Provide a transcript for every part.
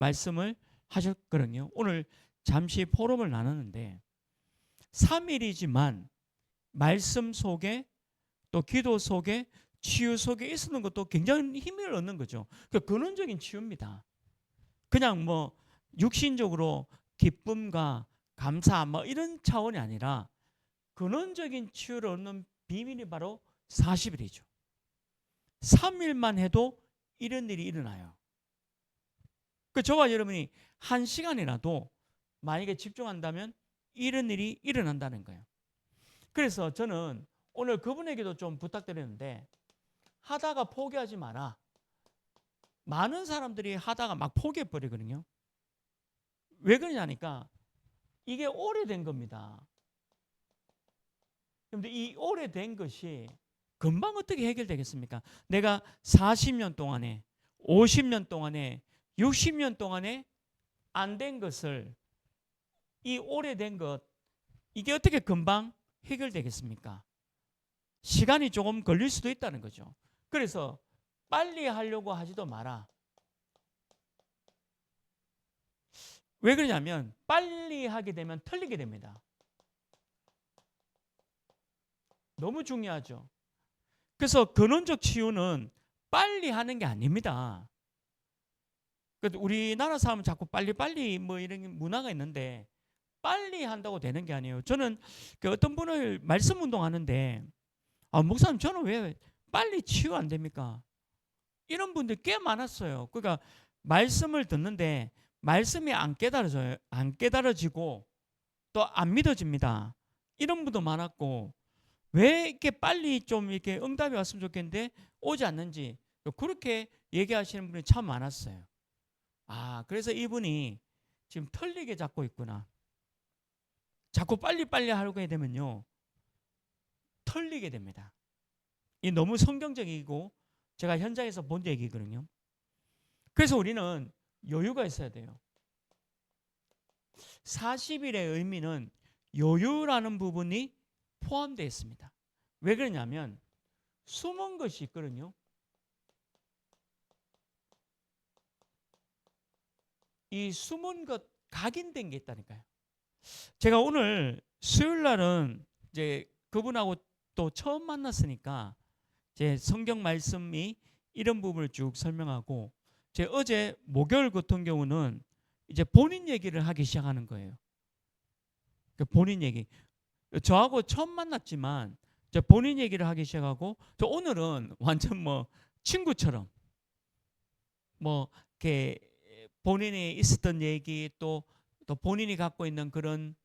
말씀을 하셨거든요. 오늘 잠시 포럼을 나누는데 3일이지만 말씀 속에 또 기도 속에 치유 속에 있는 것도 굉장히 힘을 얻는 거죠. 그 근원적인 치유입니다. 그냥 뭐 육신적으로 기쁨과 감사 뭐 이런 차원이 아니라 근원적인 치유를 얻는 비밀이 바로 40일이죠. 3일만 해도 이런 일이 일어나요. 그 저와 여러분이 1시간이라도 만약에 집중한다면 이런 일이 일어난다는 거예요. 그래서 저는 오늘 그분에게도 좀 부탁드리는데 하다가 포기하지 마라. 많은 사람들이 하다가 막 포기해버리거든요. 왜 그러냐니까 이게 오래된 겁니다. 그런데 이 오래된 것이 금방 어떻게 해결되겠습니까? 내가 40년 동안에 50년 동안에 60년 동안에 안 된 것을 이 오래된 것 이게 어떻게 금방 해결되겠습니까? 시간이 조금 걸릴 수도 있다는 거죠. 그래서 빨리 하려고 하지도 마라. 왜 그러냐면 빨리 하게 되면 틀리게 됩니다. 너무 중요하죠. 그래서 근원적 치유는 빨리 하는 게 아닙니다. 우리나라 사람은 자꾸 빨리빨리 뭐 이런 문화가 있는데 빨리 한다고 되는 게 아니에요. 저는 어떤 분을 말씀 운동하는데 목사님 저는 왜 빨리 치유 안 됩니까? 이런 분들 꽤 많았어요. 그러니까 말씀을 듣는데 말씀이 안 깨달아져요. 안 깨달아지고 또 안 믿어집니다. 이런 분도 많았고 왜 이렇게 빨리 좀 이렇게 응답이 왔으면 좋겠는데 오지 않는지 그렇게 얘기하시는 분이 참 많았어요. 그래서 이분이 지금 틀리게 잡고 있구나. 자꾸 빨리빨리 하려고 해야 되면요. 틀리게 됩니다. 이 너무 성경적이고 제가 현장에서 본 얘기거든요. 그래서 우리는 여유가 있어야 돼요. 40일의 의미는 여유라는 부분이 포함되어 있습니다. 왜 그러냐면 숨은 것이 있거든요. 이 숨은 것 각인된 게 있다니까요. 제가 오늘 수요일 날은 이제 그분하고 또 처음 만났으니까 제 성경 말씀이 이런 부분을 쭉 설명하고 제 어제 목요일 같은 경우는 이제 본인 얘기를 하기 시작하는 거예요. 본인 얘기. 저하고 처음 만났지만 본인 얘기를 하기 시작하고 저 오늘은 완전 뭐 친구처럼 뭐 이렇게 본인이 있었던 얘기 또 본인이 갖고 있는 그런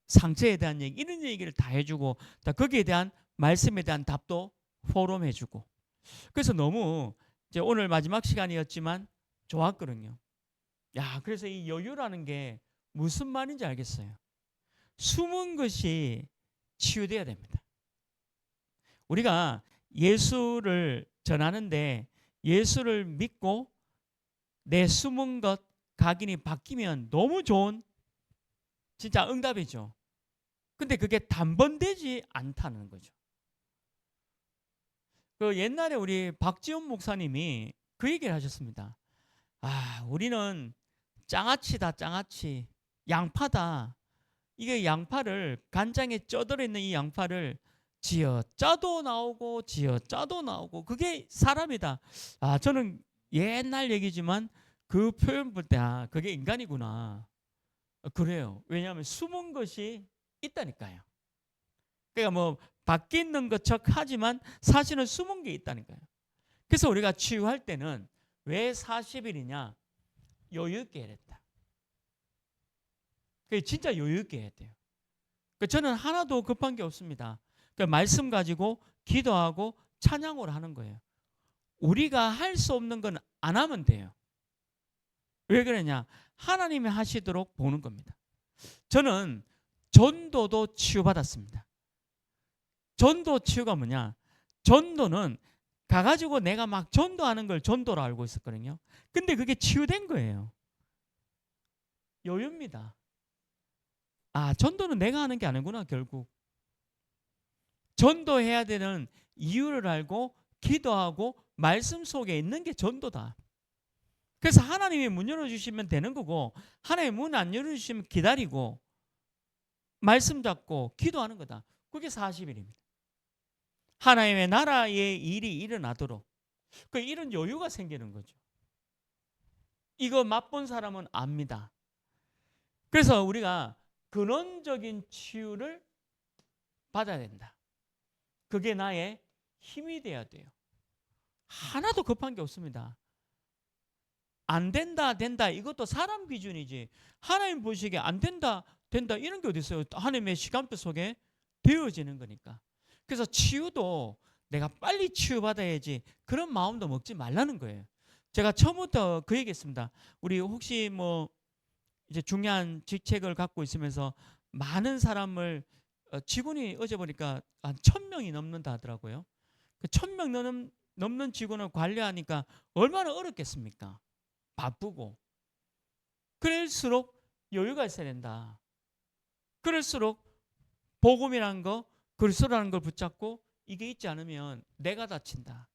상처에 대한 얘기 이런 얘기를 다 해주고 다 거기에 대한 말씀에 대한 답도 포럼해주고 그래서 너무 이제 오늘 마지막 시간이었지만 좋았거든요. 그래서 이 여유라는 게 무슨 말인지 알겠어요. 숨은 것이 치유돼야 됩니다. 우리가 예수를 전하는데 예수를 믿고 내 숨은 것 각인이 바뀌면 너무 좋은 진짜 응답이죠. 근데 그게 단번되지 않다는 거죠. 그 옛날에 우리 박지원 목사님이 그 얘기를 하셨습니다. 우리는 장아찌다, 장아찌. 양파다. 이게 양파를 간장에 쪄들어 있는 이 양파를 지어 짜도 나오고 지어 짜도 나오고 그게 사람이다. 저는 옛날 얘기지만 그 표현 볼 때 그게 인간이구나. 그래요. 왜냐하면 숨은 것이 있다니까요. 그러니까 뭐 밖에 있는 것처럼 하지만 사실은 숨은 게 있다니까요. 그래서 우리가 치유할 때는 왜 40일이냐? 여유 있게 해야 된다. 진짜 여유 있게 해야 돼요. 저는 하나도 급한 게 없습니다. 말씀 가지고 기도하고 찬양을 하는 거예요. 우리가 할 수 없는 건 안 하면 돼요. 왜 그러냐? 하나님이 하시도록 보는 겁니다. 저는 전도도 치유받았습니다. 전도 치유가 뭐냐? 전도는 가가지고 내가 막 전도하는 걸 전도로 알고 있었거든요. 근데 그게 치유된 거예요. 여유입니다. 전도는 내가 하는 게 아니구나 결국. 전도해야 되는 이유를 알고 기도하고 말씀 속에 있는 게 전도다. 그래서 하나님이 문 열어주시면 되는 거고, 하나님이 문 안 열어주시면 기다리고 말씀 잡고 기도하는 거다. 그게 40일입니다. 하나님의 나라의 일이 일어나도록 이런 여유가 생기는 거죠. 이거 맛본 사람은 압니다. 그래서 우리가 근원적인 치유를 받아야 된다. 그게 나의 힘이 돼야 돼요. 하나도 급한 게 없습니다. 안 된다, 된다, 이것도 사람 기준이지. 하나님 보시기에 안 된다, 된다, 이런 게 어디 있어요? 하나님의 시간표 속에 되어지는 거니까. 그래서 치유도 내가 빨리 치유받아야지, 그런 마음도 먹지 말라는 거예요. 제가 처음부터 그 얘기했습니다. 우리 혹시 뭐 이제 중요한 직책을 갖고 있으면서 많은 사람을 직원이 어제 보니까 한 1,000명이 넘는다 하더라고요. 그 1,000명 넘는 직원을 관리하니까 얼마나 어렵겠습니까? 바쁘고. 그럴수록 여유가 있어야 된다. 그럴수록 복음이라는 거, 그리스도라는 걸 붙잡고 이게 있지 않으면 내가 다친다.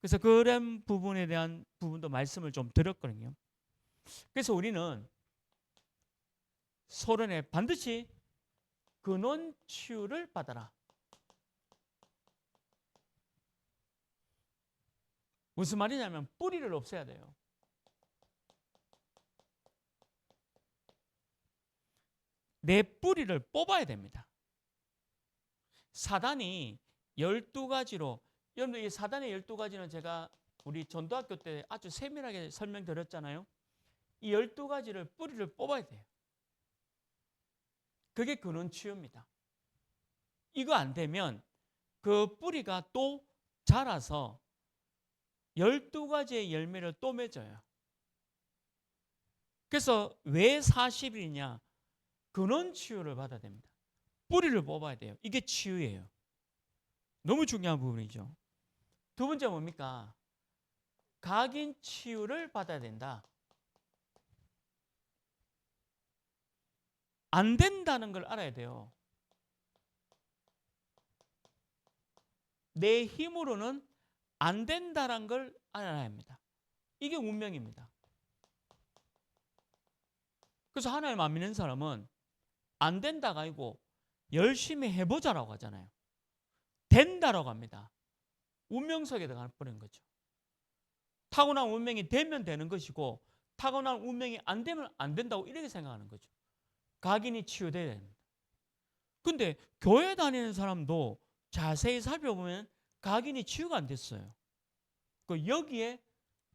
그래서 그런 부분에 대한 부분도 말씀을 좀 드렸거든요. 그래서 우리는 소론에 반드시 근원 치유를 받아라. 무슨 말이냐면 뿌리를 없애야 돼요. 내 뿌리를 뽑아야 됩니다. 사단이 12가지로, 여러분들 이 사단의 12가지는 제가 우리 전도학교 때 아주 세밀하게 설명드렸잖아요. 이 12가지를 뿌리를 뽑아야 돼요. 그게 근원 치유입니다. 이거 안 되면 그 뿌리가 또 자라서 12가지의 열매를 또 맺어요. 그래서 왜 40일이냐? 근원 치유를 받아야 됩니다. 뿌리를 뽑아야 돼요. 이게 치유예요. 너무 중요한 부분이죠. 두 번째 뭡니까? 각인 치유를 받아야 된다. 안 된다는 걸 알아야 돼요. 내 힘으로는 안 된다는 걸 알아야 합니다. 이게 운명입니다. 그래서 하나님 안 믿는 사람은 안 된다가 아니고 열심히 해보자라고 하잖아요. 된다라고 합니다. 운명 속에 들어가 버린 거죠. 타고난 운명이 되면 되는 것이고 타고난 운명이 안 되면 안 된다고 이렇게 생각하는 거죠. 각인이 치유돼야 됩니다. 근데 교회 다니는 사람도 자세히 살펴보면 각인이 치유가 안 됐어요. 여기에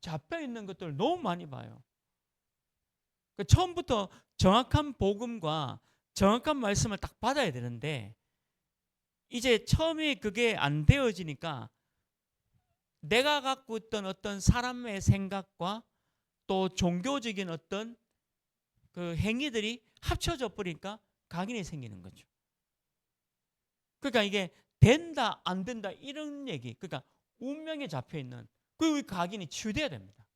잡혀 있는 것들을 너무 많이 봐요. 처음부터 정확한 복음과 정확한 말씀을 딱 받아야 되는데 이제 처음에 그게 안 되어지니까 내가 갖고 있던 어떤 사람의 생각과 또 종교적인 어떤 그 행위들이 합쳐져 버리니까 각인이 생기는 거죠. 그러니까 이게 된다 안 된다 이런 얘기, 그러니까 운명에 잡혀 있는 그 각인이 치유돼야 됩니다.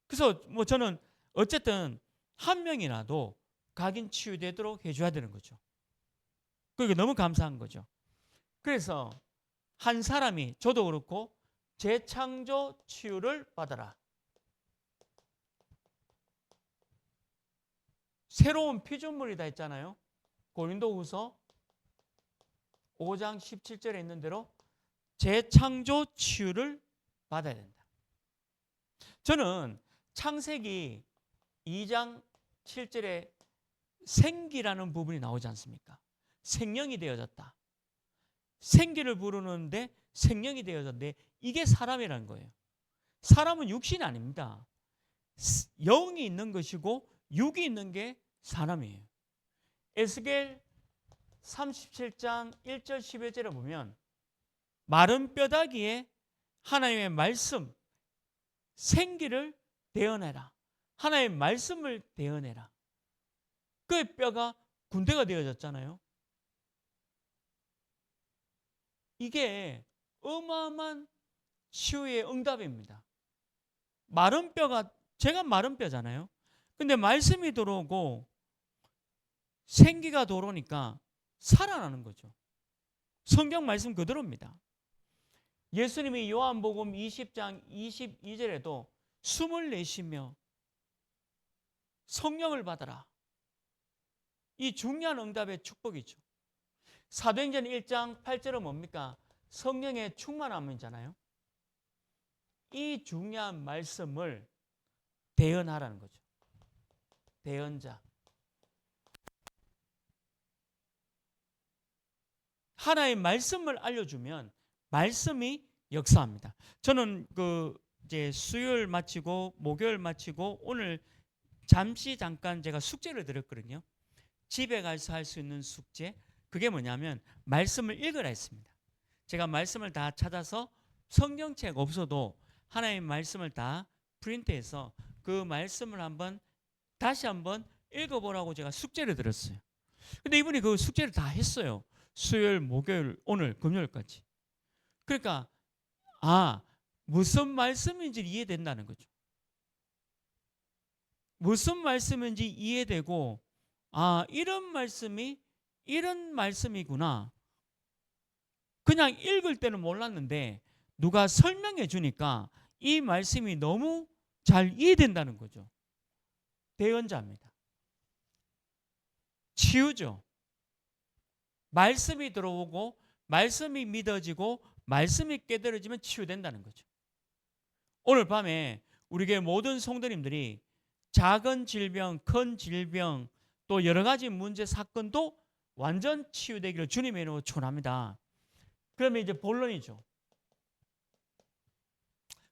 그래서 뭐 저는 어쨌든 한 명이라도 각인 치유되도록 해줘야 되는 거죠. 그게 너무 감사한 거죠. 그래서 한 사람이, 저도 그렇고 재창조 치유를 받아라. 새로운 피조물이다 했잖아요. 고린도후서 5장 17절에 있는 대로 재창조 치유를 받아야 된다. 저는 창세기 2장 7절에 생기라는 부분이 나오지 않습니까? 생명이 되어졌다. 생기를 부르는데 생명이 되어졌는데 이게 사람이라는 거예요. 사람은 육신이 아닙니다. 영이 있는 것이고 육이 있는 게 사람이에요. 에스겔 37장 1절 11절에 보면 마른 뼈다귀에 하나님의 말씀, 생기를 대어내라. 하나님의 말씀을 대어내라. 그 뼈가 군대가 되어졌잖아요. 이게 어마어마한 치유의 응답입니다. 마른 뼈가, 제가 마른 뼈잖아요. 근데 말씀이 들어오고 생기가 들어오니까 살아나는 거죠. 성경 말씀 그대로입니다. 예수님이 요한복음 20장 22절에도 숨을 내쉬며 성령을 받아라. 이 중요한 응답의 축복이죠. 사도행전 1장 8절은 뭡니까? 성령의 충만함이잖아요. 이 중요한 말씀을 대언하라는 거죠. 대언자. 하나의 말씀을 알려주면 말씀이 역사합니다. 저는 이제 수요일 마치고 목요일 마치고 오늘 잠깐 제가 숙제를 드렸거든요. 집에 가서 할 수 있는 숙제. 그게 뭐냐면 말씀을 읽으라 했습니다. 제가 말씀을 다 찾아서 성경책 없어도 하나님의 말씀을 다 프린트해서 그 말씀을 다시 한번 읽어보라고 제가 숙제를 드렸어요. 근데 이분이 그 숙제를 다 했어요. 수요일, 목요일, 오늘, 금요일까지. 그러니까 무슨 말씀인지 이해된다는 거죠. 무슨 말씀인지 이해되고 이런 말씀이구나. 그냥 읽을 때는 몰랐는데 누가 설명해 주니까 이 말씀이 너무 잘 이해된다는 거죠. 대언자입니다. 치유죠. 말씀이 들어오고 말씀이 믿어지고 말씀이 깨달아지면 치유된다는 거죠. 오늘 밤에 우리 교회 모든 성도님들이 작은 질병, 큰 질병, 또 여러 가지 문제, 사건도 완전 치유되기를 주님의 이름으로 축원합니다. 그러면 이제 본론이죠.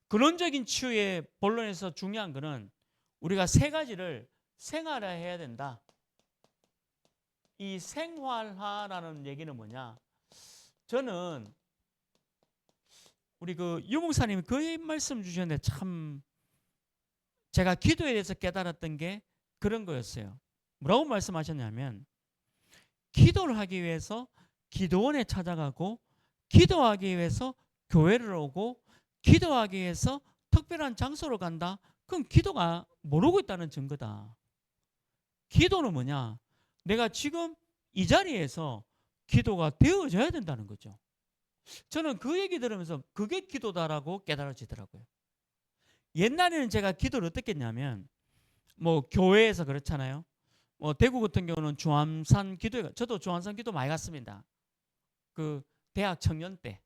근원적인 치유의 본론에서 중요한 것은 우리가 세 가지를 생활화해야 된다. 이 생활화라는 얘기는 뭐냐? 저는 우리 유목사님이 그 말씀 주셨는데 참 제가 기도에 대해서 깨달았던 게 그런 거였어요. 뭐라고 말씀하셨냐면 기도를 하기 위해서 기도원에 찾아가고 기도하기 위해서 교회를 오고 기도하기 위해서 특별한 장소로 간다. 그건 기도가 모르고 있다는 증거다. 기도는 뭐냐? 내가 지금 이 자리에서 기도가 되어져야 된다는 거죠. 저는 그 얘기 들으면서 그게 기도다라고 깨달아지더라고요. 옛날에는 제가 기도를 어떻게 했냐면 교회에서 그렇잖아요. 대구 같은 경우는 주암산 기도회, 저도 주암산 기도 많이 갔습니다. 대학 청년 때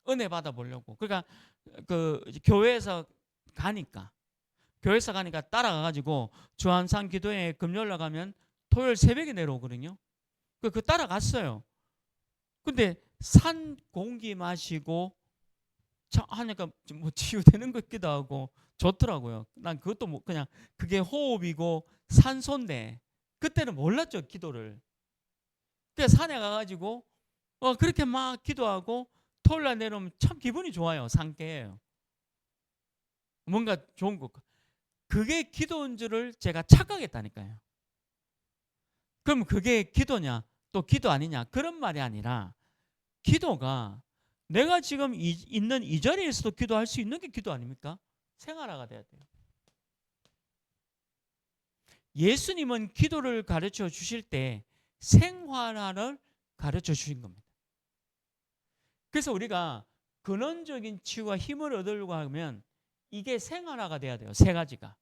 은혜 받아 보려고. 그러니까 교회에서 가니까 따라가가지고 주암산 기도회 금요일 나가면 토요일 새벽에 내려오거든요. 따라갔어요. 근데 산 공기 마시고 하니까 치유되는 것 같기도 하고 좋더라고요. 난 그것도 그냥 그게 호흡이고 산소인데 그때는 몰랐죠, 기도를. 그래서 산에 가가지고 그렇게 막 기도하고 토요일 날 내려오면 참 기분이 좋아요. 상쾌해요. 뭔가 좋은 것. 그게 기도인 줄을 제가 착각했다니까요. 그럼 그게 기도냐 또 기도 아니냐 그런 말이 아니라 기도가 내가 지금 있는 이 자리에서도 기도할 수 있는 게 기도 아닙니까? 생활화가 돼야 돼요. 예수님은 기도를 가르쳐 주실 때 생활화를 가르쳐 주신 겁니다. 그래서 우리가 근원적인 치유와 힘을 얻으려고 하면 이게 생활화가 돼야 돼요. 세 가지가.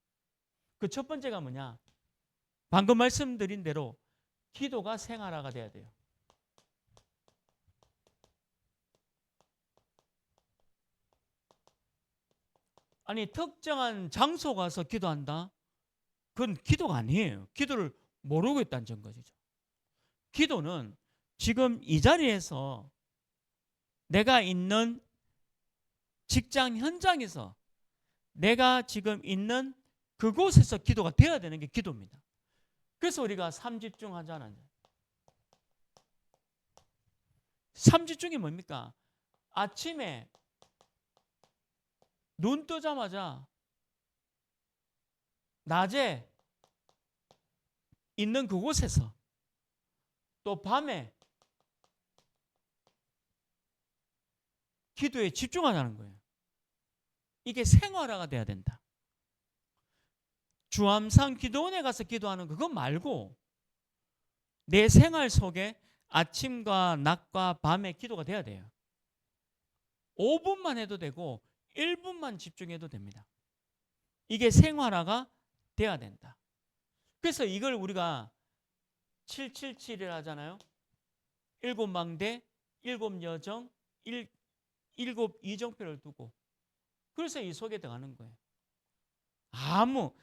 그 첫 번째가 뭐냐? 방금 말씀드린 대로 기도가 생활화가 돼야 돼요. 아니 특정한 장소 가서 기도한다? 그건 기도가 아니에요. 기도를 모르고 있다는 증거죠. 기도는 지금 이 자리에서 내가 있는 직장 현장에서 내가 지금 있는 그곳에서 기도가 되어야 되는 게 기도입니다. 그래서 우리가 삼집중 하잖아요. 삼집중이 뭡니까? 아침에 눈 뜨자마자 낮에 있는 그곳에서 또 밤에 기도에 집중하자는 거예요. 이게 생활화가 돼야 된다. 주암산 기도원에 가서 기도하는 그거 말고 내 생활 속에 아침과 낮과 밤에 기도가 돼야 돼요. 5분만 해도 되고 1분만 집중해도 됩니다. 이게 생활화가 돼야 된다. 그래서 이걸 우리가 777이라 하잖아요. 7망대, 7여정, 7이정표를 두고, 그래서 이 속에 들어가는 거예요. 아무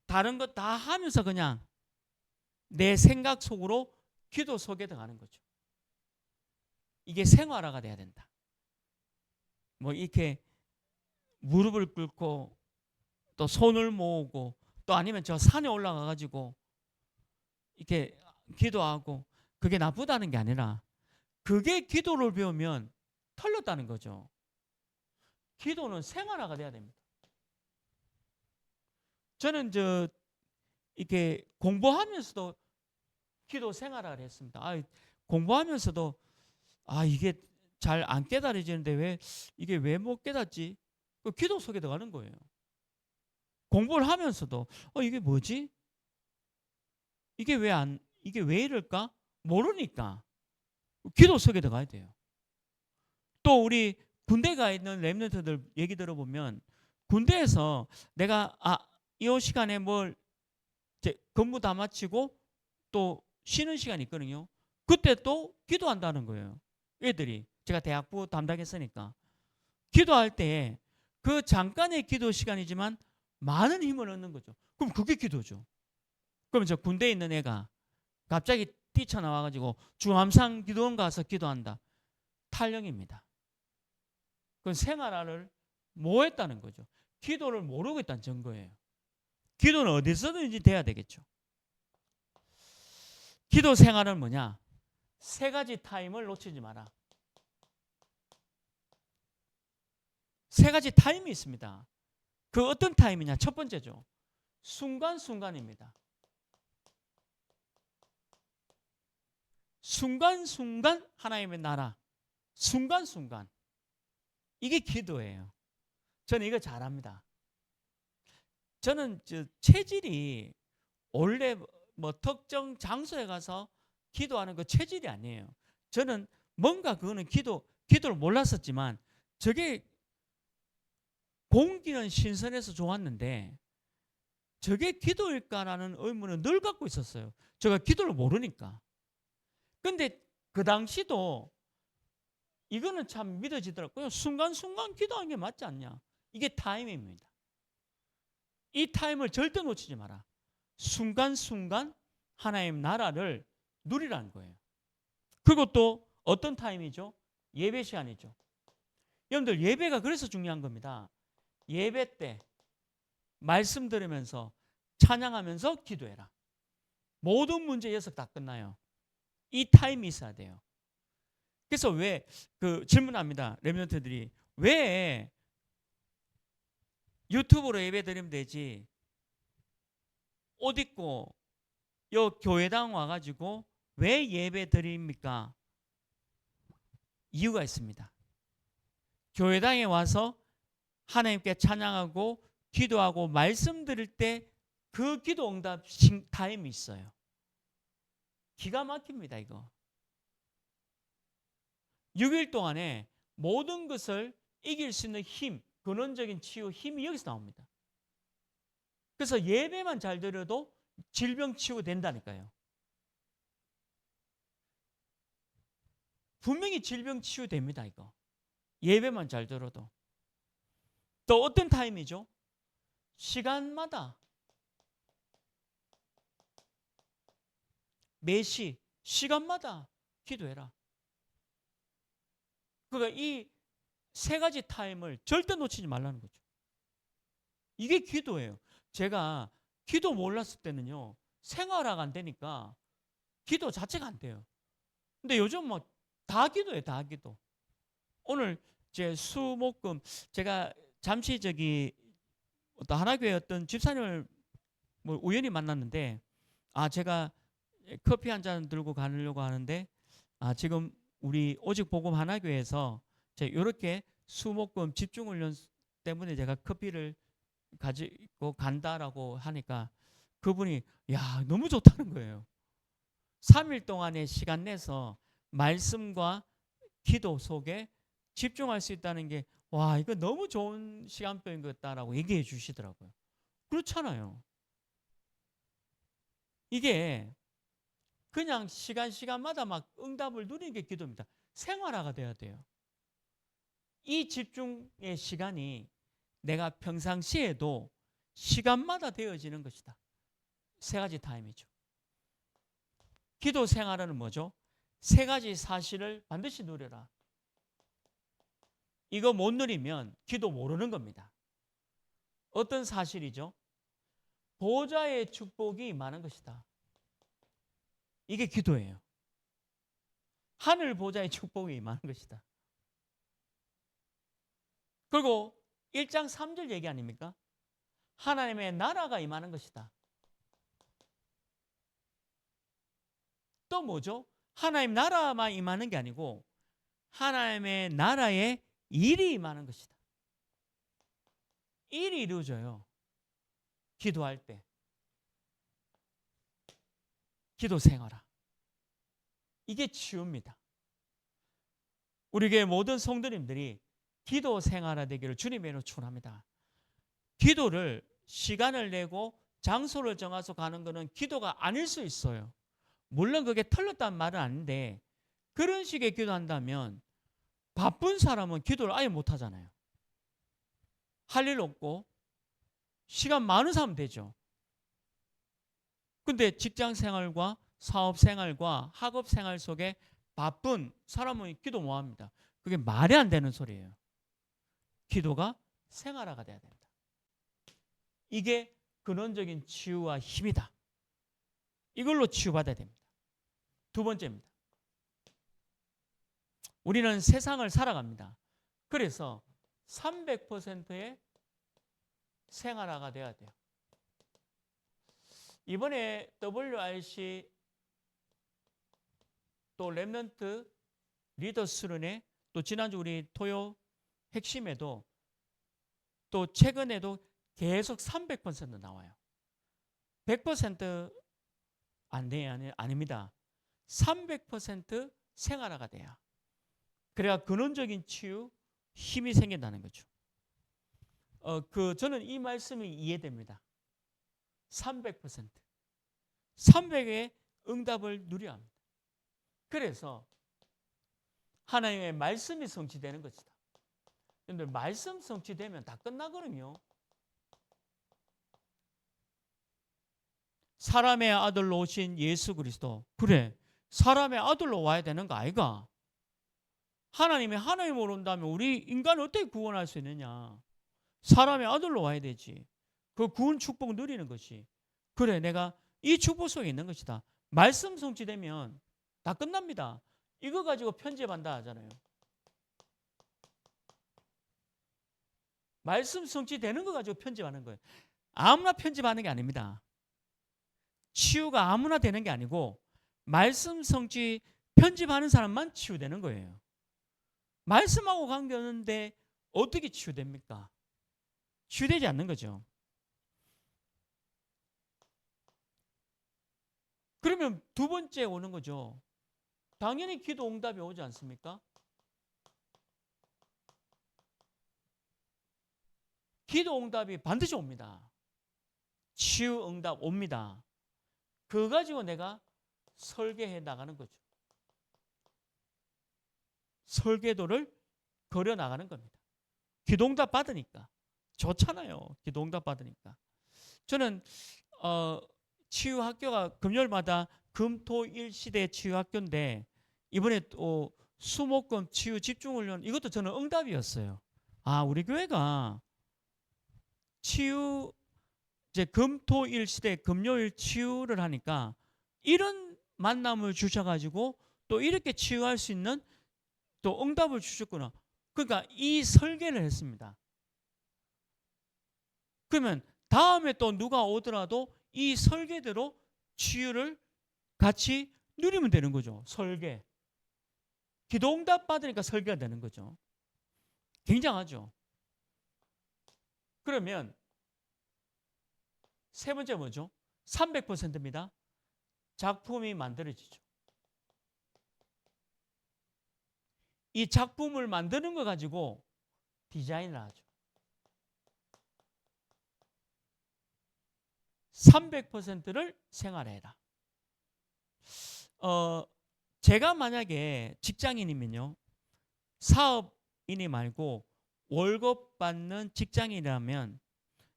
다른 것 다 하면서 그냥 내 생각 속으로 기도 속에 들어가는 거죠. 이게 생활화가 돼야 된다. 뭐 이렇게 무릎을 꿇고 또 손을 모으고 또 아니면 저 산에 올라가 가지고 이렇게 기도하고, 그게 나쁘다는 게 아니라 그게 기도를 배우면 틀렸다는 거죠. 기도는 생활화가 돼야 됩니다. 저는 이렇게 공부하면서도 기도 생활화를 했습니다. 공부하면서도 이게 잘 안 깨달아지는데 이게 왜 못 깨닫지? 그 기도 속에 들어가는 거예요. 공부를 하면서도 이게 뭐지? 이게 왜 이럴까? 모르니까 기도 속에 들어가야 돼요. 또 우리 군대 가 있는 렘넌트들 얘기 들어보면 군대에서 내가 이 시간에 뭘 이제 근무 다 마치고 또 쉬는 시간이 있거든요. 그때 또 기도한다는 거예요. 애들이, 제가 대학부 담당했으니까 기도할 때 그 잠깐의 기도 시간이지만 많은 힘을 얻는 거죠. 그럼 그게 기도죠. 그럼 저 군대에 있는 애가 갑자기 뛰쳐나와가지고 중암산 기도원 가서 기도한다. 탈령입니다. 그건 생활화를 못 했다는 거죠. 기도를 모르고 있다는 증거예요. 기도는 어디서든지 돼야 되겠죠. 기도 생활은 뭐냐? 3가지 타임을 놓치지 마라. 3가지 타임이 있습니다. 그 어떤 타임이냐? 첫 번째죠. 순간순간입니다. 순간순간 하나님의 나라. 순간순간. 이게 기도예요. 저는 이거 잘합니다. 저는 체질이 원래 뭐 특정 장소에 가서 기도하는 그 체질이 아니에요. 저는 뭔가 그거는 기도를 몰랐었지만 저게 공기는 신선해서 좋았는데 저게 기도일까라는 의문을 늘 갖고 있었어요. 제가 기도를 모르니까. 근데 그 당시도 이거는 참 믿어지더라고요. 순간순간 기도하는 게 맞지 않냐. 이게 타임입니다. 이 타임을 절대 놓치지 마라. 순간순간 하나님 나라를 누리라는 거예요. 그리고 또 어떤 타임이죠? 예배 시간이죠. 여러분들 예배가 그래서 중요한 겁니다. 예배 때 말씀 들으면서 찬양하면서 기도해라. 모든 문제 해석 다 끝나요. 이 타임이 있어야 돼요. 그래서 왜 질문합니다. 렘넌트들이 왜 유튜브로 예배 드리면 되지 옷 입고 요 교회당 와가지고 왜 예배 드립니까? 이유가 있습니다. 교회당에 와서 하나님께 찬양하고 기도하고 말씀 드릴 때 그 기도 응답 타임이 있어요. 기가 막힙니다. 이거 6일 동안에 모든 것을 이길 수 있는 힘, 근원적인 치유 힘이 여기서 나옵니다. 그래서 예배만 잘 드려도 질병 치유가 된다니까요. 분명히 질병 치유됩니다. 이거 예배만 잘 들어도. 또 어떤 타임이죠? 시간마다 매시 시간마다 기도해라. 그러니까 이 3가지 타임을 절대 놓치지 말라는 거죠. 이게 기도예요. 제가 기도 몰랐을 때는요, 생활화가 안 되니까 기도 자체가 안 돼요. 근데 요즘 뭐 다 기도예요. 다 기도. 오늘 제 수목금 제가 잠시 어떤 하나교회 어떤 집사님을 뭐 우연히 만났는데 제가 커피 한 잔 들고 가려고 하는데 지금 우리 오직 복음 하나교회에서 이렇게 수목금 집중훈련 때문에 제가 커피를 가지고 간다라고 하니까 그분이 너무 좋다는 거예요. 3일 동안의 시간 내서 말씀과 기도 속에 집중할 수 있다는 게 와, 이거 너무 좋은 시간표인 것 같다라고 얘기해 주시더라고요. 그렇잖아요. 이게 그냥 시간마다 막 응답을 누리는 게 기도입니다. 생활화가 돼야 돼요. 이 집중의 시간이 내가 평상시에도 시간마다 되어지는 것이다. 세 가지 타임이죠. 기도 생활은 뭐죠? 세 가지 사실을 반드시 누려라. 이거 못 누리면 기도 모르는 겁니다. 어떤 사실이죠? 보좌의 축복이 많은 것이다. 이게 기도예요. 하늘 보좌의 축복이 많은 것이다. 그리고 1장 3절 얘기 아닙니까? 하나님의 나라가 임하는 것이다. 또 뭐죠? 하나님 나라만 임하는 게 아니고 하나님의 나라에 일이 임하는 것이다. 일이 이루어져요. 기도할 때. 기도 생활화. 이게 치유입니다. 우리 교회 모든 성도님들이 기도 생활화 되기를 주님의 이름으로 축원합니다. 기도를 시간을 내고 장소를 정해서 가는 것은 기도가 아닐 수 있어요. 물론 그게 틀렸다는 말은 아닌데 그런 식의 기도한다면 바쁜 사람은 기도를 아예 못 하잖아요. 할 일 없고 시간 많은 사람 되죠. 근데 직장 생활과 사업 생활과 학업 생활 속에 바쁜 사람은 기도 못 합니다. 그게 말이 안 되는 소리예요. 기도가 생활화가 돼야 된다. 이게 근원적인 치유와 힘이다. 이걸로 치유받아야 됩니다. 두 번째입니다. 우리는 세상을 살아갑니다. 그래서 300%의 생활화가 돼야 돼요. 이번에 WRC 또 렘넌트 리더스론에 또 지난주 우리 토요 핵심에도 또 최근에도 계속 300% 나와요. 100% 안 돼요. 아닙니다. 300% 생활화가 돼야. 그래야 근원적인 치유, 힘이 생긴다는 거죠. 저는 이 말씀이 이해됩니다. 300%. 300의 응답을 누려야 합니다. 그래서 하나님의 말씀이 성취되는 것이다. 그런데 말씀 성취되면 다 끝나거든요. 사람의 아들로 오신 예수 그리스도. 그래, 사람의 아들로 와야 되는 거 아이가? 하나님이 하나님으로 온다면 우리 인간을 어떻게 구원할 수 있느냐? 사람의 아들로 와야 되지. 그 구원 축복 누리는 것이. 그래, 내가 이 축복 속에 있는 것이다. 말씀 성취되면 다 끝납니다. 이거 가지고 편집한다 하잖아요. 말씀 성취되는 거 가지고 편집하는 거예요. 아무나 편집하는 게 아닙니다. 치유가 아무나 되는 게 아니고 말씀 성취 편집하는 사람만 치유되는 거예요. 말씀하고 관계없는데 어떻게 치유됩니까? 치유되지 않는 거죠. 그러면 두 번째 오는 거죠. 당연히 기도 응답이 오지 않습니까? 기도 응답이 반드시 옵니다. 치유 응답 옵니다. 그거 가지고 내가 설계해 나가는 거죠. 설계도를 그려 나가는 겁니다. 기도 응답 받으니까. 좋잖아요. 기도 응답 받으니까. 저는 치유학교가 금요일마다 금토일 시대 치유학교인데 이번에 또 수목금 치유 집중훈련 이것도 저는 응답이었어요. 아, 우리 교회가 치유 이제 금토일 시대 금요일 치유를 하니까 이런 만남을 주셔가지고 또 이렇게 치유할 수 있는 또 응답을 주셨구나. 그러니까 이 설계를 했습니다. 그러면 다음에 또 누가 오더라도 이 설계대로 치유를 같이 누리면 되는 거죠. 설계. 기도 응답 받으니까 설계가 되는 거죠. 굉장하죠. 그러면 세 번째 뭐죠? 300%입니다. 작품이 만들어지죠. 이 작품을 만드는 거 가지고 디자인을 하죠. 300%를 생활해라. 제가 만약에 직장인이면요, 사업인이 말고 월급 받는 직장인이라면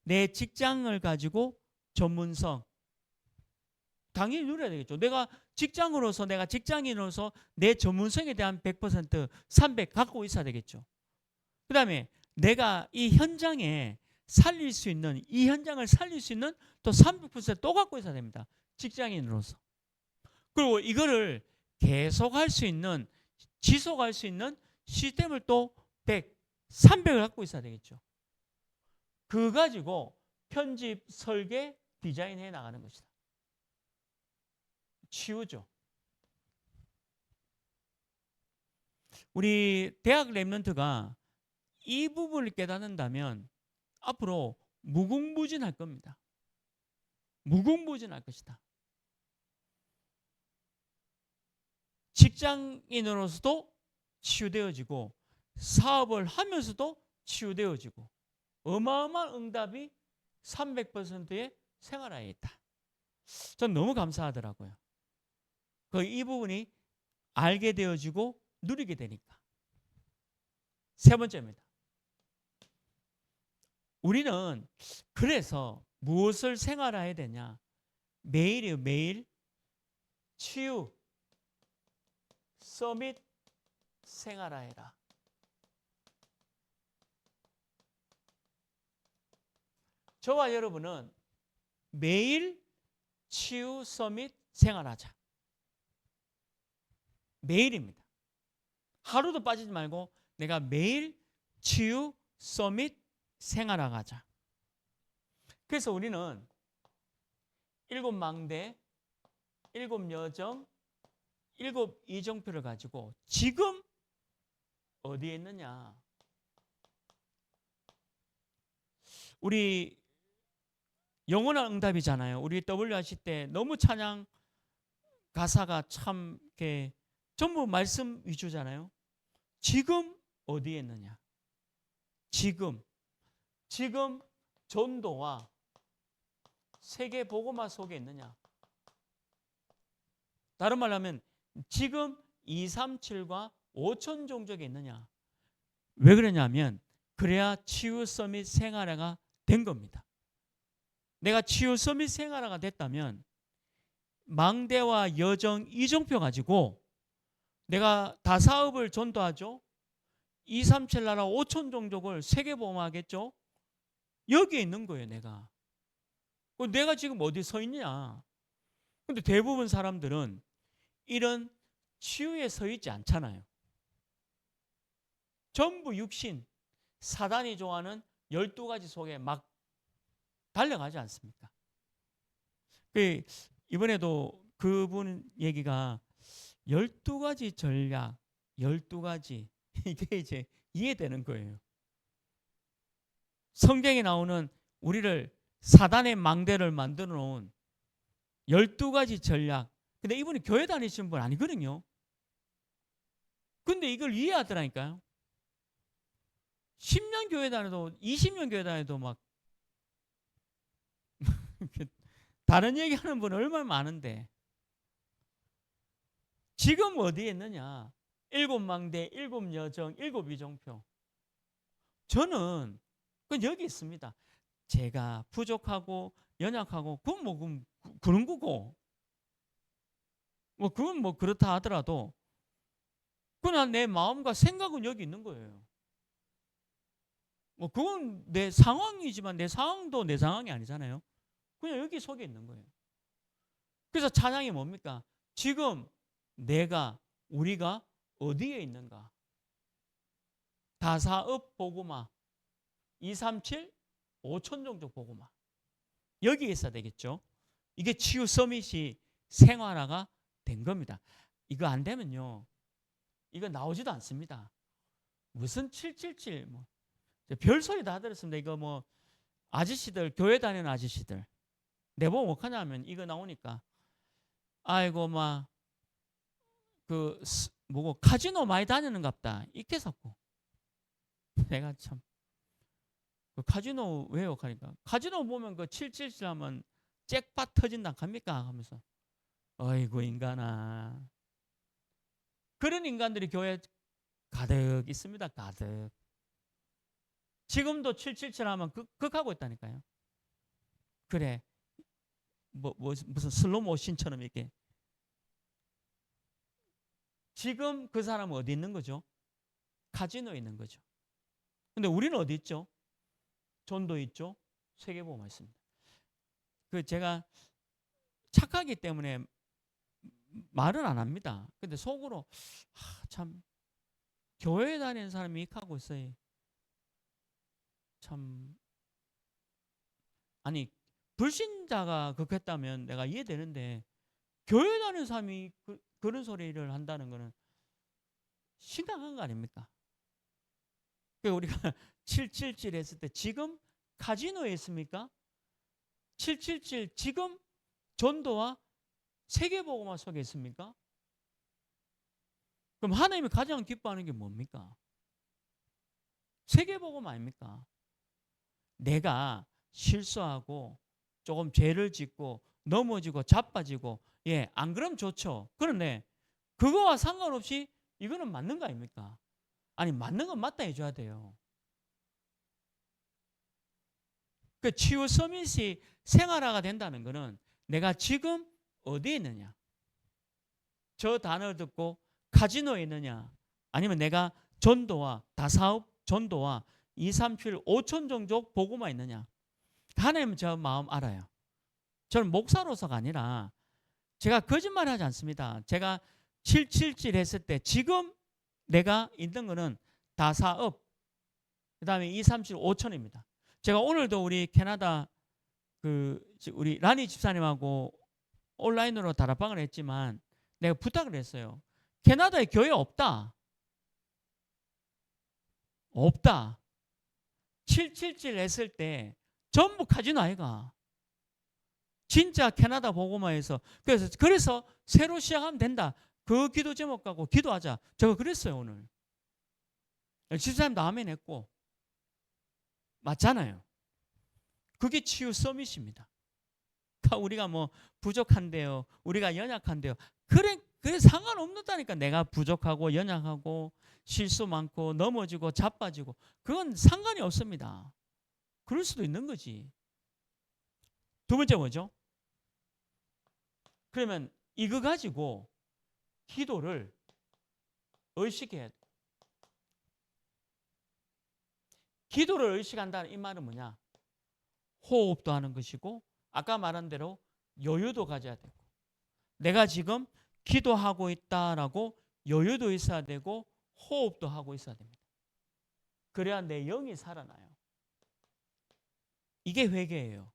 내 직장을 가지고 전문성 당연히 누려야 되겠죠. 내가 직장인으로서 내 전문성에 대한 100%, 300 갖고 있어야 되겠죠. 그 다음에 내가 이 현장을 살릴 수 있는 또 300%또 갖고 있어야 됩니다. 직장인으로서. 그리고 이거를 계속할 수 있는, 지속할 수 있는 시스템을 또 100, 300을 갖고 있어야 되겠죠. 그거 가지고 편집, 설계, 디자인해 나가는 것이다. 치우죠. 우리 대학 랩런트가 이 부분을 깨닫는다면 앞으로 무궁무진할 겁니다. 무궁무진할 것이다. 직장인으로서도 치유되어지고 사업을 하면서도 치유되어지고 어마어마한 응답이 300%의 생활하에 있다. 전 너무 감사하더라고요. 이 부분이 알게 되어지고 누리게 되니까. 세 번째입니다. 우리는 그래서 무엇을 생활해야 되냐? 매일이요, 매일 치유, 서밋 생활하여라. 저와 여러분은 매일 치유 서밋 생활하자. 매일입니다. 하루도 빠지지 말고 내가 매일 치유 서밋 생활하자. 그래서 우리는 7망대, 7여정, 7이정표를 가지고 지금 어디에 있느냐? 우리 영원한 응답이잖아요. 우리 W 하실 때 너무 찬양 가사가 참 이렇게 전부 말씀 위주잖아요. 지금 어디에 있느냐? 지금 전도와 세계 복음화 속에 있느냐? 다른 말로 하면 지금 237과 5천 종족에 있느냐? 왜 그러냐면 그래야 치유 서밋 생활화가 된 겁니다. 내가 치유 서밋 생활화가 됐다면 망대와 여정, 이정표 가지고 내가 다사업을 전도하죠. 237 나라 5천 종족을 세계보험하겠죠. 여기에 있는 거예요. 내가 지금 어디 서 있냐. 근데 대부분 사람들은 이런 치유에 서 있지 않잖아요. 전부 육신, 사단이 좋아하는 12가지 속에 막 달려가지 않습니까? 이번에도 그분 얘기가 12가지 전략, 12가지 이게 이제 이해되는 거예요. 성경에 나오는 우리를 사단의 망대를 만들어 놓은 12가지 전략. 근데 이분이 교회 다니시는 분 아니거든요. 근데 이걸 이해하더라니까요. 10년 교회 다녀도 20년 교회 다녀도 막 다른 얘기하는 분 얼마나 많은데 지금 어디에 있느냐? 7망대, 7여정, 7이정표. 저는 여기 있습니다. 제가 부족하고 연약하고 그건 그런 거고 그건 그렇다 하더라도 그냥 내 마음과 생각은 여기 있는 거예요. 그건 내 상황이지만 내 상황도 내 상황이 아니잖아요. 그냥 여기 속에 있는 거예요. 그래서 찬양이 뭡니까? 지금 우리가 어디에 있는가? 다사업 복음화, 237, 5천 종족 복음화. 여기에 있어야 되겠죠. 이게 치유 서밋이 생활화가 된 겁니다. 이거 안 되면요, 이거 나오지도 않습니다. 무슨 777 별소리 다 들었습니다. 이거 아저씨들, 교회 다니는 아저씨들 내보고 뭐하냐 하면 이거 나오니까 아이고 카지노 많이 다니는갑다 이렇게 샀고 내가 참 그 카지노 왜요? 하니까 카지노 보면 그 777 하면 잭팟 터진다 합니까? 하면서 어이구 인간아. 그런 인간들이 교회에 가득 있습니다. 가득. 지금도 777 하면 극하고 있다니까요. 그래. 무슨 슬로우 모션처럼 이렇게. 지금 그 사람은 어디 있는 거죠? 카지노에 있는 거죠. 근데 우리는 어디 있죠? 전도 있죠? 세계복음화 있습니다. 그 제가 착하기 때문에 말은 안 합니다. 근데 속으로 참 교회 다니는 사람이 익하고 있어요. 참 아니 불신자가 그렇겠다면 내가 이해되는데 교회 다니는 사람이 그런 소리를 한다는 것은 심각한 거 아닙니까? 우리가 777 했을 때 지금 카지노에 있습니까? 777 지금 전도와 세계복음화 속에 있습니까? 그럼 하나님이 가장 기뻐하는 게 뭡니까? 세계복음 아닙니까? 내가 실수하고 조금 죄를 짓고 넘어지고 자빠지고 안 그러면 좋죠. 그런데 그거와 상관없이 이거는 맞는 거 아닙니까? 아니 맞는 건 맞다 해줘야 돼요. 그 치유 서밋이 생활화가 된다는 것은 내가 지금 어디에 있느냐, 저 단어를 듣고 카지노에 있느냐, 아니면 내가 전도와 다사업 전도와 237 5천 종족 복음화 있느냐. 하나님은 저 마음 알아요. 저는 목사로서가 아니라 제가 거짓말하지 않습니다. 제가 777 했을 때 지금 내가 있는 거는 다사업, 그 다음에 237 5천입니다. 제가 오늘도 우리 캐나다 우리 라니 집사님하고 온라인으로 다락방을 했지만 내가 부탁을 했어요. 캐나다에 교회 없다. 없다. 777 했을 때 전부 카지노 아이가. 진짜 캐나다 복음화에서 그래서 새로 시작하면 된다. 그 기도 제목 갖고 기도하자. 제가 그랬어요 오늘. 집사님도 아멘 했고 맞잖아요. 그게 치유 서밋입니다. 그러니까 우리가 뭐 부족한데요, 우리가 연약한데요. 그래 상관없는다니까. 내가 부족하고 연약하고 실수 많고 넘어지고 자빠지고 그건 상관이 없습니다. 그럴 수도 있는 거지. 두 번째 뭐죠? 그러면 이거 가지고 기도를 의식해야 돼. 기도를 의식한다는 이 말은 뭐냐? 호흡도 하는 것이고 아까 말한 대로 여유도 가져야 되고 내가 지금 기도하고 있다라고 여유도 있어야 되고 호흡도 하고 있어야 됩니다. 그래야 내 영이 살아나요. 이게 회개예요.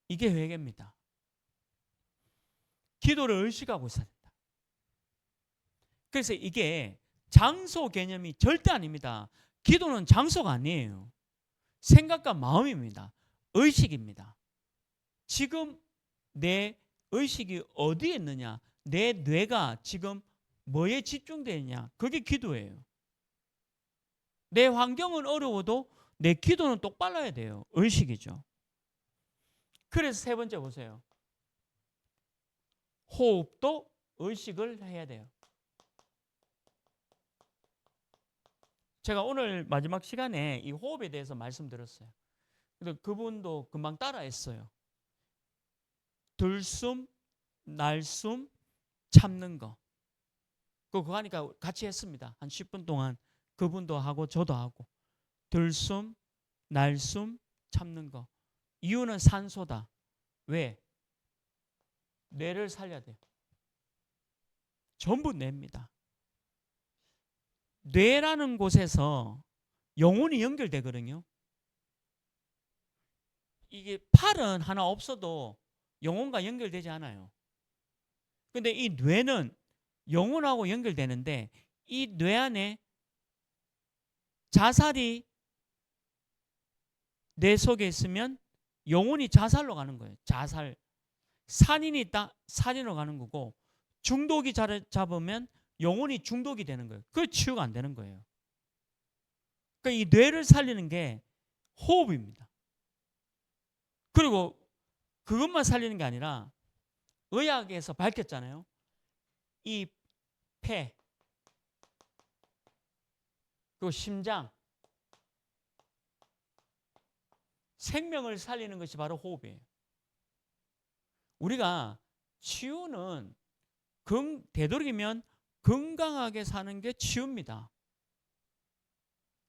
이게 회개입니다. 기도를 의식하고 있어야 된다. 그래서 이게 장소 개념이 절대 아닙니다. 기도는 장소가 아니에요. 생각과 마음입니다. 의식입니다. 지금 내 의식이 어디에 있느냐, 내 뇌가 지금 뭐에 집중되어 있냐, 그게 기도예요. 내 환경은 어려워도 내 기도는 똑바로야 돼요. 의식이죠. 그래서 세 번째 보세요. 호흡도 의식을 해야 돼요. 제가 오늘 마지막 시간에 이 호흡에 대해서 말씀드렸어요. 근데 그분도 금방 따라했어요. 들숨, 날숨, 참는 거. 그거 하니까 같이 했습니다. 한 10분 동안 그분도 하고 저도 하고. 들숨, 날숨, 참는 거. 이유는 산소다. 왜? 뇌를 살려야 돼요. 전부 뇌입니다. 뇌라는 곳에서 영혼이 연결되거든요. 이게 팔은 하나 없어도 영혼과 연결되지 않아요. 근데 이 뇌는 영혼하고 연결되는데 이 뇌 안에 자살이 뇌 속에 있으면 영혼이 자살로 가는 거예요. 자살. 살인이 있다, 살인으로 가는 거고 중독이 잡으면 영혼이 중독이 되는 거예요. 그게 치유가 안 되는 거예요. 그러니까 이 뇌를 살리는 게 호흡입니다. 그리고 그것만 살리는 게 아니라 의학에서 밝혔잖아요. 이 폐, 그리고 심장, 생명을 살리는 것이 바로 호흡이에요. 우리가 치유는 되도록이면 건강하게 사는 게 치유입니다.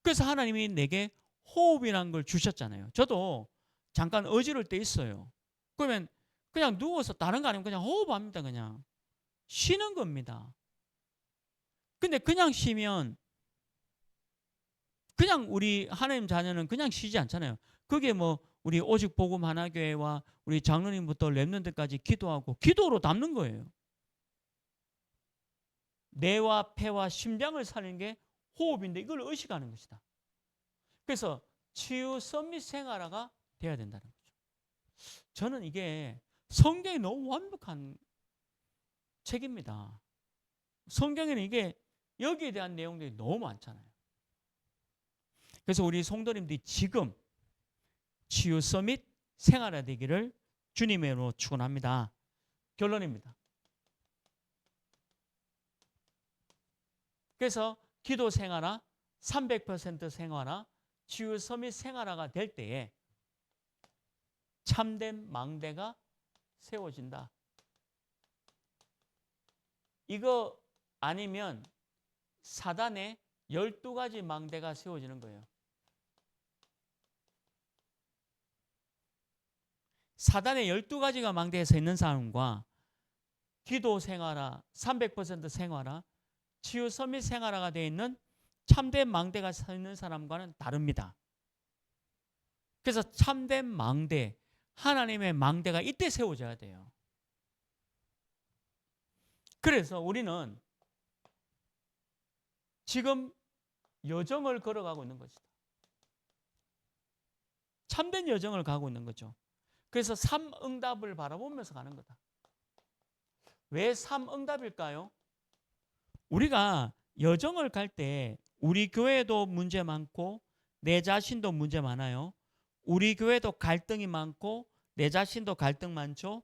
그래서 하나님이 내게 호흡이라는 걸 주셨잖아요. 저도 잠깐 어지러울 때 있어요. 그러면 그냥 누워서 다른 거 아니면 그냥 호흡합니다. 그냥 쉬는 겁니다. 근데 그냥 쉬면 그냥 우리 하나님 자녀는 그냥 쉬지 않잖아요. 그게 뭐 우리 오직 복음 하나교회와 우리 장로님부터 랩런트까지 기도하고 기도로 담는 거예요. 뇌와 폐와 심장을 살리는 게 호흡인데 이걸 의식하는 것이다. 그래서 치유 서밋 생활화가 돼야 된다는 거죠. 저는 이게 성경이 너무 완벽한 책입니다. 성경에는 이게 여기에 대한 내용들이 너무 많잖아요. 그래서 우리 성도님들이 지금 치유 서밋 생활화 되기를 주님의 이름으로 축원합니다. 결론입니다. 그래서 기도 생활화, 300% 생활화, 치유 서밋 생활화가 될 때에 참된 망대가 세워진다. 이거 아니면 사단의 12가지 망대가 세워지는 거예요. 사단의 12가지가 망대에 서 있는 사람과 기도 생활화, 300% 생활화, 치유 서밋 생활화가 되어 있는 참된 망대가 서 있는 사람과는 다릅니다. 그래서 참된 망대, 하나님의 망대가 이때 세워져야 돼요. 그래서 우리는 지금 여정을 걸어가고 있는 것이다. 참된 여정을 가고 있는 거죠. 그래서 3응답을 바라보면서 가는 거다. 왜 3응답일까요? 우리가 여정을 갈 때 우리 교회도 문제 많고 내 자신도 문제 많아요. 우리 교회도 갈등이 많고 내 자신도 갈등 많죠.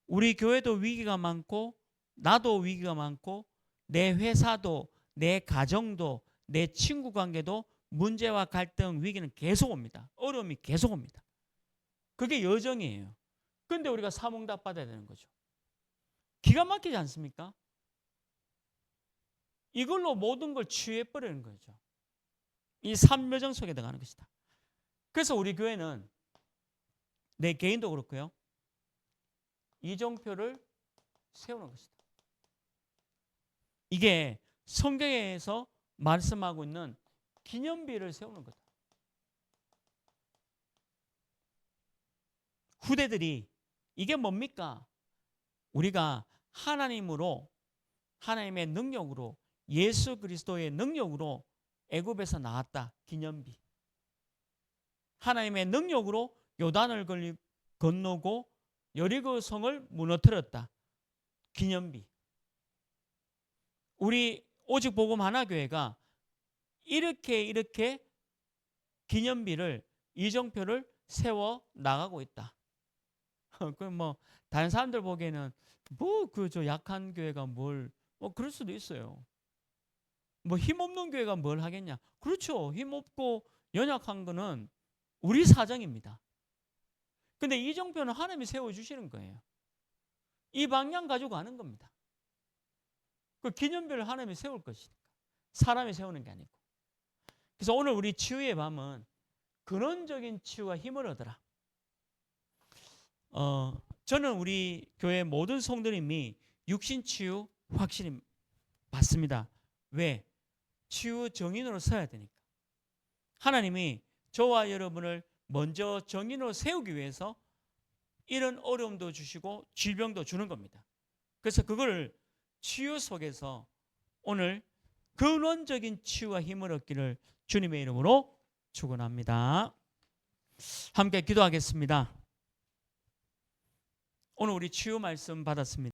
우리 교회도 위기가 많고 나도 위기가 많고 내 회사도 내 가정도 내 친구 관계도 문제와 갈등 위기는 계속 옵니다. 어려움이 계속 옵니다. 그게 여정이에요. 그런데 우리가 3응답 받아야 되는 거죠. 기가 막히지 않습니까? 이걸로 모든 걸 치유해버리는 거죠. 이 삼여정 속에 들어가는 것이다. 그래서 우리 교회는 내 개인도 그렇고요. 이정표를 세우는 것이다. 이게 성경에서 말씀하고 있는 기념비를 세우는 거다. 후대들이 이게 뭡니까? 우리가 하나님으로 하나님의 능력으로 예수 그리스도의 능력으로 애굽에서 나왔다. 기념비. 하나님의 능력으로 요단을 건너고 여리고 성을 무너뜨렸다. 기념비. 우리 오직 복음 하나교회가 이렇게 기념비를 이정표를 세워 나가고 있다. 그럼 뭐 다른 사람들 보기에는 뭐 그 저 약한 교회가 뭘 뭐 그럴 수도 있어요. 뭐 힘없는 교회가 뭘 하겠냐? 그렇죠. 힘없고 연약한 거는 우리 사정입니다. 근데 이정표는 하나님이 세워 주시는 거예요. 이 방향 가지고 가는 겁니다. 그 기념비를 하나님이 세울 것이니까. 사람이 세우는 게 아니고. 그래서 오늘 우리 치유의 밤은 근원적인 치유와 힘을 얻어라. 저는 우리 교회 모든 성도님이 육신 치유 확실히 받습니다. 왜? 치유 정인으로 서야 되니까. 하나님이 저와 여러분을 먼저 정인으로 세우기 위해서 이런 어려움도 주시고 질병도 주는 겁니다. 그래서 그걸 치유 속에서 오늘 근원적인 치유와 힘을 얻기를 주님의 이름으로 축원합니다. 함께 기도하겠습니다. 오늘 우리 치유 말씀 받았습니다.